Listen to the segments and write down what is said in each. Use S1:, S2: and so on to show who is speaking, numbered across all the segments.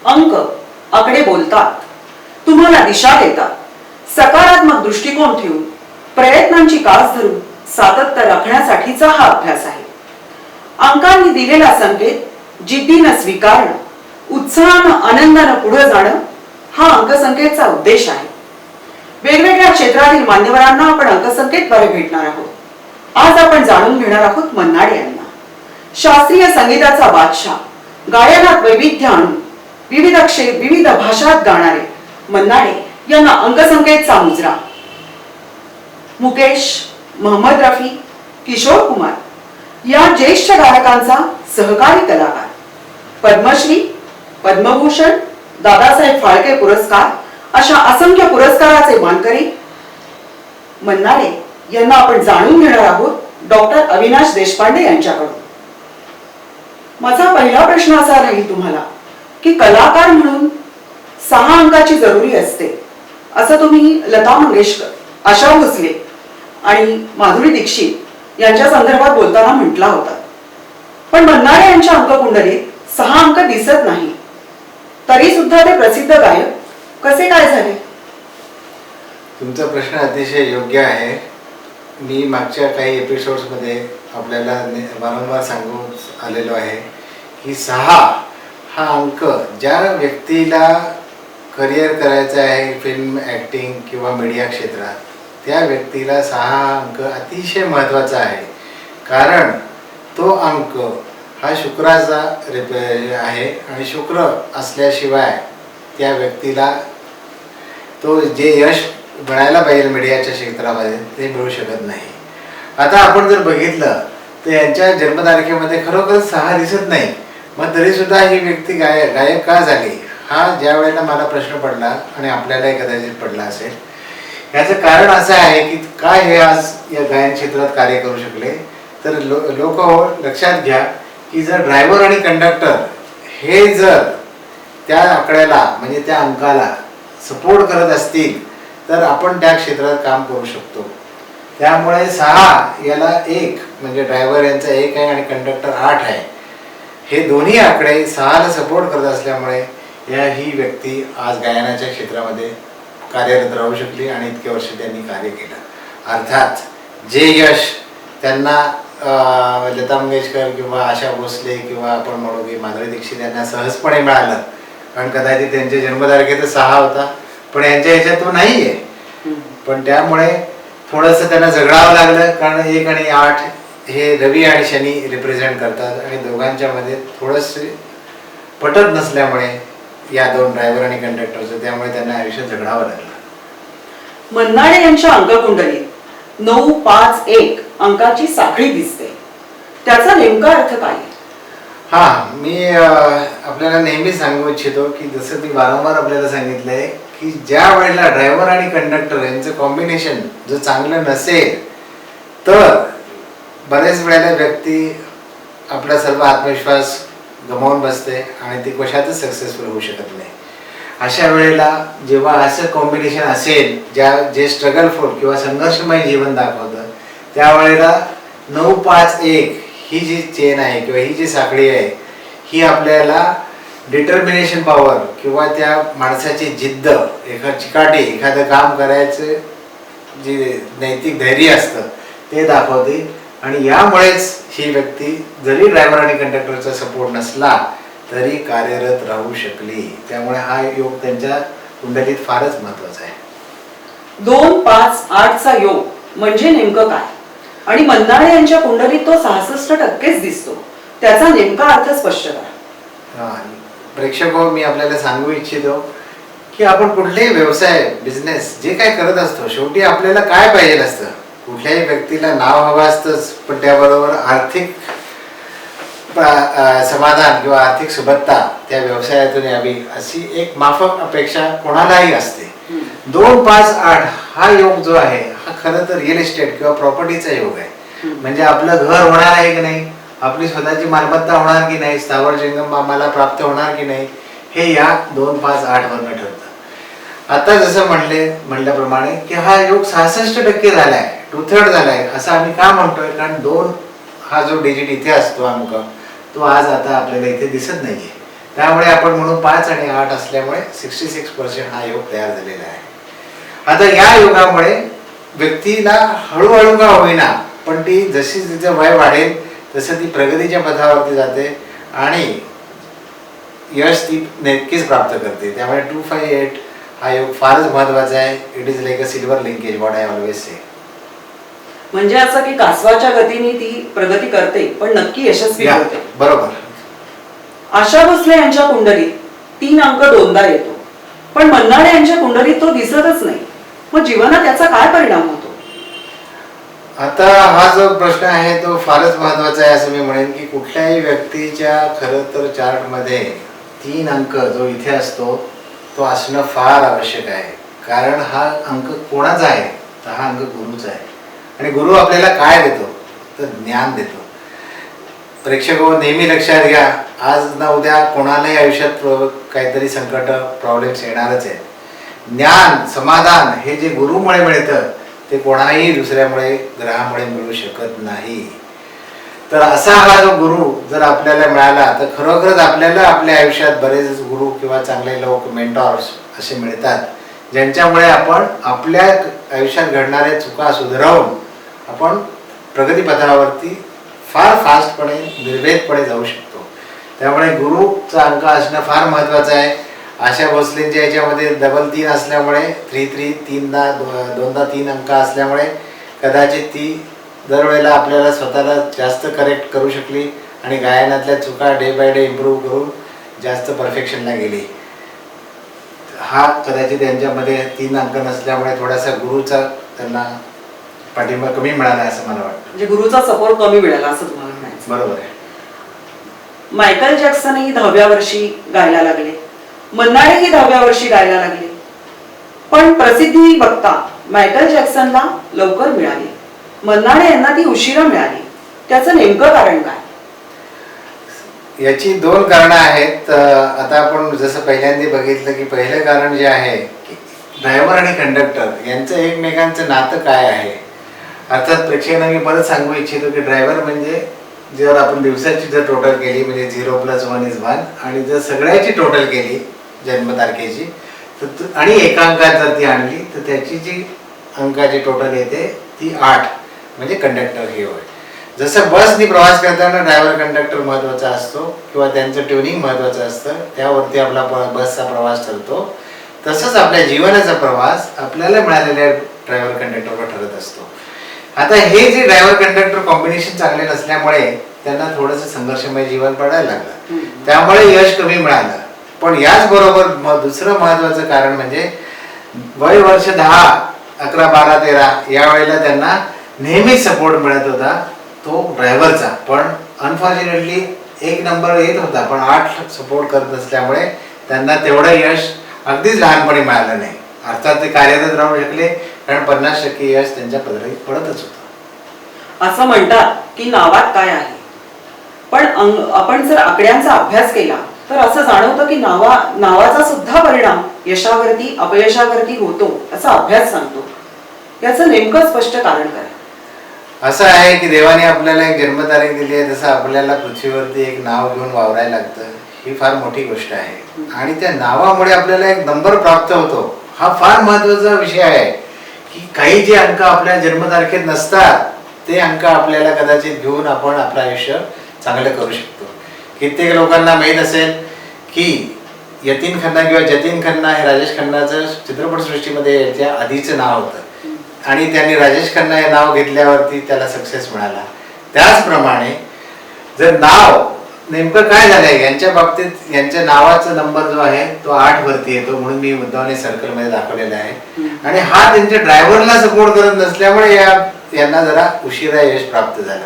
S1: अंक आकडे बोलतात, तुम्हाला दिशा देतात. सकारात्मक दृष्टिकोन ठेवून प्रयत्नांची कास धरून सातत्य राखण्यासाठीचा हा अभ्यास आहे. अंकांनी दिलेला संकेत जिद्दीनं स्वीकारणं, उत्साहानं आनंदानं पुढे जाणं हा अंकसंकेतचा उद्देश आहे. वेगवेगळ्या क्षेत्रातील मान्यवरांना आपण अंकसंकेतद्वारे भेटणार आहोत. आज आपण जाणून घेणार आहोत मन्नाडे यांना. शास्त्रीय संगीताचा बादशाह, गायनात वैविध्य आणून विविध भाषात गाणारे मन्नाडे यांना अंकसंकेतचा मुजरा. मुकेश, मोहम्मद रफी, किशोर कुमार या ज्येष्ठ गायकांचा सहकारी कलाकार, पद्मश्री, पद्मभूषण, दादासाहेब फाळके पुरस्कार अशा असंख्य पुरस्काराचे मानकरी मन्नाडे यांना आपण जाणून घेणार आहोत डॉक्टर अविनाश देशपांडे यांच्याकडून. माझा पहिला प्रश्न असा राहील तुम्हाला की कलाकार म्हणून 6 अंकाची जरुरी असते असं तुम्ही लता मंगेशकर, आशा भोसले आणि माधुरी दीक्षित यांच्या संदर्भात बोलताना म्हटला होता. पण मन्नाडे यांच्या अंककुंडलीत 6 अंक दिसत नाही, तरी सुद्धा ते प्रसिद्ध गायक कसे काय झाले?
S2: तुमचा प्रश्न अतिशय योग्य आहे. मी मागच्या काही एपिसोड्समध्ये आपल्याला वारंवार सांगून आलेलो आहे की 6 हा अंक ज्या व्यक्तीला करिअर करायचं आहे फिल्म, ॲक्टिंग किंवा मीडिया क्षेत्रात, त्या व्यक्तीला 6 अंक अतिशय महत्त्वाचा आहे. कारण तो अंक हा शुक्राचा आहे आणि शुक्र असल्याशिवाय त्या व्यक्तीला तो जे यश मिळायला पाहिजे मीडियाच्या क्षेत्रामध्ये ते मिळू शकत नाही. आता आपण जर बघितलं तर यांच्या जन्मतारखेमध्ये खरोखर 6 दिसत नाही. मग तरीसुद्धा ही व्यक्ती गायक का झाली, हा ज्या वेळेला मला प्रश्न पडला आणि आपल्यालाही कदाचित पडला असेल. याचं कारण असं आहे की काय हे आज या गायन क्षेत्रात कार्य करू शकले. तर लोक लक्षात घ्या की जर ड्रायव्हर आणि कंडक्टर हे जर त्या आकड्याला म्हणजे त्या अंकाला सपोर्ट करत असतील तर आपण त्या क्षेत्रात काम करू शकतो. त्यामुळे 6 याला 1 म्हणजे ड्रायव्हर यांचा 1 आहे आणि कंडक्टर 8 आहे. हे दोन्ही आकडे 6ला सपोर्ट करत असल्यामुळे ही व्यक्ती आज गायनाच्या क्षेत्रामध्ये कार्यरत राहू शकली आणि इतके वर्ष त्यांनी कार्य केलं. अर्थात जे यश त्यांना लता मंगेशकर किंवा आशा भोसले किंवा आपण म्हणू की माधुरी दीक्षित यांना सहजपणे मिळालं, कारण कदाचित त्यांच्या जन्मतारखेत 6 होता पण यांच्या ह्याच्यात तो नाही आहे. पण त्यामुळे थोडंसं त्यांना झगडावं लागलं, कारण 1 आणि 8 हे रवी आणि शनी रिप्रेझेंट करतात आणि दोघांच्या मध्ये थोडंसं पटत नसल्यामुळे या 2 ड्रायव्हर आणि कंडक्टरचं, त्यामुळे त्यांना आयुष्यात झगडावं लागलं.
S1: मन्नाडे यांच्या अंककुंडलीत 9, 5, 1 अंकाची साखळी दिसते, त्याचा नेमका अर्थ काय?
S2: मी आपल्याला नेहमी सांगू इच्छितो की जसं मी वारंवार आपल्याला सांगितलंय की ज्या वेळेला ड्रायव्हर आणि कंडक्टर यांचं कॉम्बिनेशन जर चांगलं नसेल तर बरेच वेळेला व्यक्ती आपला सर्व आत्मविश्वास गमावून बसते आणि ती कशातच सक्सेसफुल होऊ शकत नाही. अशा वेळेला जेव्हा असं कॉम्बिनेशन असेल जे स्ट्रगलफुल किंवा संघर्षमय जीवन दाखवतं, त्यावेळेला 9, 5, 1 ही जी चेन आहे किंवा ही जी साखळी आहे ही आपल्याला डिटर्मिनेशन पॉवर किंवा त्या माणसाची जिद्द, चिकाटी, एखादं काम करायचं जे नैतिक धैर्य असतं ते दाखवते. आणि यामुळेच ही व्यक्ती जरी ड्रायव्हर आणि कंडक्टरचा सपोर्ट नसला तरी कार्यरत राहू शकली. त्यामुळे हा योग त्यांच्या कुंडलीत फारच महत्त्वाचा आहे.
S1: 2, 5, 8 चा योग म्हणजे नेमकं काय? आणि मन्नाडे यांच्या कुंडलीत तो 66% दिसतो, त्याचा नेमका अर्थ स्पष्ट करा.
S2: प्रेक्षको, मी आपल्याला सांगू इच्छितो की आपण कुठलेही व्यवसाय, बिझनेस जे काय करत असतो, शेवटी आपल्याला काय पाहिजे असतं. कुठल्याही व्यक्तीला नाव हवं असतंच, पण त्याबरोबर आर्थिक समाधान किंवा आर्थिक सुबत्ता त्या व्यवसायातून यावी अशी एक माफक अपेक्षा कोणालाही असते. 2, 5, 8 हा योग जो आहे हा खरं तर रिअल इस्टेट किंवा प्रॉपर्टीचा योग आहे. म्हणजे आपलं घर होणार आहे की नाही, आपली स्वतःची मालमत्ता होणार की नाही, स्थावर जंगम आम्हाला प्राप्त होणार की नाही, हे या 2, 5, 8 वरनं ठरतं. आता जसं म्हणल्याप्रमाणे की हा योग 66% झालाय, 2/3 झालाय असं आम्ही का म्हणतोय, कारण 2 हा जो डिजिट इथे असतो अंक तो आज आता आपल्याला इथे दिसत नाहीये. त्यामुळे आपण म्हणून 5 आणि 8 असल्यामुळे 66% हा योग तयार झालेला आहे. आता या योगामुळे व्यक्तीला हळूहळू का होईना पण ती जशी तिचं वय वाढेल तसं ती प्रगतीच्या पथावरती जाते आणि यश ती नक्कीच प्राप्त करते. त्यामुळे 258 हा योग फारच महत्वाचा आहे. It is like a silver linkage, what I always say.
S1: म्हणजे असं की कासवाच्या गतीने ती प्रगती करते पण नक्की यशस्वी होते.
S2: बरोबर.
S1: आशा भोसले यांच्या कुंडलीत 3 अंक 2दा येतो, पण मन्नाडे यांच्या कुंडलीत तो दिसतच नाही. मग जीवनात याचा काय परिणाम होतो?
S2: आता हा जो प्रश्न आहे तो फारच महत्वाचा आहे असं मी म्हणेन की कुठल्याही व्यक्तीच्या खरं तर चार्टमध्ये 3 अंक जो इथे असतो तो असणं फार आवश्यक आहे. कारण हा अंक कोणाचा आहे तर हा अंक गुरुचा आहे. आणि गुरु आपल्याला काय देतो तर ज्ञान देतो. प्रेक्षको नेहमी लक्षात घ्या, आज ना उद्या कोणालाही आयुष्यात काहीतरी संकट प्रॉब्लेम्स येणारच आहेत. ज्ञान समाधान हे जे गुरुमुळे मिळतं ते कोणाही दुसऱ्यामुळे ग्रहामुळे मिळू शकत नाही. तर असा हा जो गुरु जर आपल्याला मिळाला तर खरोखरच आपल्याला आपल्या आयुष्यात बरेच गुरु किंवा चांगले लोक मेंटॉर्स असे मिळतात ज्यांच्यामुळे आपण आपल्या आयुष्यात घडणाऱ्या चुका सुधारवून आपण प्रगतीपथावरती फार फास्टपणे निर्वेदपणे जाऊ शकतो. त्यामुळे गुरुचा अंक असणं फार महत्त्वाचं आहे. आशा भोसलेंच्या याच्यामध्ये 3 असल्यामुळे 3 दोनदा 3 अंक असल्यामुळे कदाचित ती दरवेळेला आपल्याला स्वतःला जास्त करेक्ट करू शकली आणि गायनातल्या चुका डे बाय डे इम्प्रूव्ह करून जास्त परफेक्शनला गेली. हा कदाचित यांच्यामध्ये 3 अंक नसल्यामुळे थोडासा गुरुचा त्यांना पाठिंबा कमी मिळाला असं मला वाटतं.
S1: म्हणजे गुरुचा सपोर्ट कमी मिळाला असं तुम्हाला म्हणायचं?
S2: बरोबर आहे.
S1: मायकल जॅक्सनही 10व्या वर्षी गायला लागले, मन्नाडेही 10व्या वर्षी गायला लागले, पण प्रसिद्धी बघता मायकल जॅक्सनला लवकर मिळाली, मन्नाडे यांना ती उशिरा मिळाली. त्याचं नेमकं कारण काय?
S2: याची 2 कारणं आहेत. आता आपण जसं पहिल्यांदा बघितलं की पहिलं कारण जे आहे की ड्रायव्हर आणि कंडक्टर यांचं एकमेकांचं नातं काय आहे. अर्थात प्रेक्षकांना मी परत सांगू इच्छितो की ड्रायव्हर म्हणजे जर आपण दिवसाची जर टोटल केली म्हणजे 0 + 1 = 1 आणि जर सगळ्याची टोटल केली जन्मतारखेची तर आणि एकांकात जर ती आणली तर त्याची जी अंकाची टोटल येते ती 8 म्हणजे कंडक्टर हे होय. जसं बसनी प्रवास करताना ड्रायव्हर कंडक्टर महत्त्वाचा असतो किंवा त्यांचं ट्युनिंग महत्त्वाचं असतं त्यावरती आपला बसचा प्रवास ठरतो, तसंच आपल्या जीवनाचा प्रवास आपल्याला मिळालेल्या ड्रायव्हर कंडक्टरवर ठरत असतो. आता हे जे ड्रायव्हर कंडक्टर कॉम्बिनेशन चांगले नसल्यामुळे त्यांना थोडंसं संघर्षमय जीवन पडायला लागलं, त्यामुळे यश कमी मिळालं. पण याचबरोबर दुसरं महत्त्वाचं कारण म्हणजे वय वर्ष 10, 11, 12, 13 या वेळेला त्यांना नेहमीच सपोर्ट मिळत होता तो ड्रायव्हरचा. पण अनफॉर्च्युनेटली 1 नंबर येत होता पण 8 सपोर्ट करत नसल्यामुळे त्यांना तेवढं यश अगदीच लहानपणी मिळालं नाही. अर्थात ते कार्यरत राहू शकले कारण 50% यश त्यांच्या पदरी पडतच होतं.
S1: असं म्हणतात की नावात काय आहे, पण आपण जर आकड्यांचा अभ्यास केला तर असं जाणवतं की नावाचा सुद्धा परिणाम यशावरती अपयशावरती होतो असा अभ्यास सांगतो. याचं नेमकं स्पष्ट कारण काय?
S2: असं आहे की देवाने आपल्याला एक जन्मतारीख दिली आहे, तसं आपल्याला पृथ्वीवरती एक नाव घेऊन वावरायला लागतं. ही फार मोठी गोष्ट आहे आणि त्या नावामुळे आपल्याला एक नंबर प्राप्त होतो. हा फार महत्त्वाचा विषय आहे की काही जे अंक आपल्या जन्मतारखेत नसतात ते अंक आपल्याला कदाचित घेऊन आपण आपलं आयुष्य चांगलं करू शकतो. कित्येक लोकांना माहीत असेल की यतीन खन्ना किंवा जतीन खन्ना हे राजेश खन्नाचं चित्रपटसृष्टीमध्ये याच्या आधीचं नाव होतं आणि त्यांनी राजेश खन्ना हे नाव घेतल्यावरती त्याला सक्सेस मिळाला. त्याचप्रमाणे जर नाव नेमकं काय झालंय यांच्या बाबतीत यांच्या नावाचा नंबर जो आहे तो 8 वरती येतो म्हणून मी मुद्दाने सर्कलमध्ये दाखवलेला आहे आणि हा त्यांच्या ड्रायव्हरला सपोर्ट करत नसल्यामुळे यांना जरा उशिरा यश प्राप्त झालं.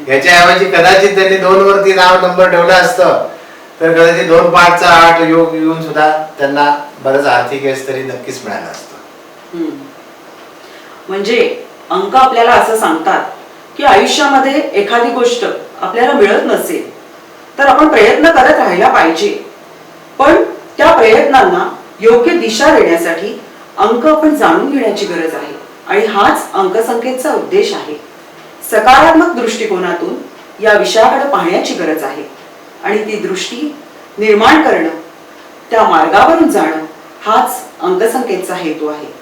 S2: याच्याऐवजी कदाचित त्यांनी 2 वरती नाव नंबर ठेवला असतं तर कदाचित 2, 5 चा 8 योग येऊन सुद्धा त्यांना बरंच आर्थिक यश तरी नक्कीच मिळालं असतं.
S1: म्हणजे अंक आपल्याला असं सांगतात की आयुष्यामध्ये एखादी गोष्ट आपल्याला मिळत नसेल तर आपण प्रयत्न करत राहायला पाहिजे, पण त्या प्रयत्नांना योग्य दिशा देण्यासाठी अंक आपण जाणून घेण्याची गरज आहे आणि हाच अंकसंख्येचा उद्देश आहे. सकारात्मक दृष्टिकोनातून या विषयाकडे पाहण्याची गरज आहे आणि ती दृष्टी निर्माण करणं, त्या मार्गावरून जाणं हाच अंगसंकेतचा हेतू आहे.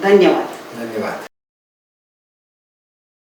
S1: धन्यवाद.
S2: धन्यवाद.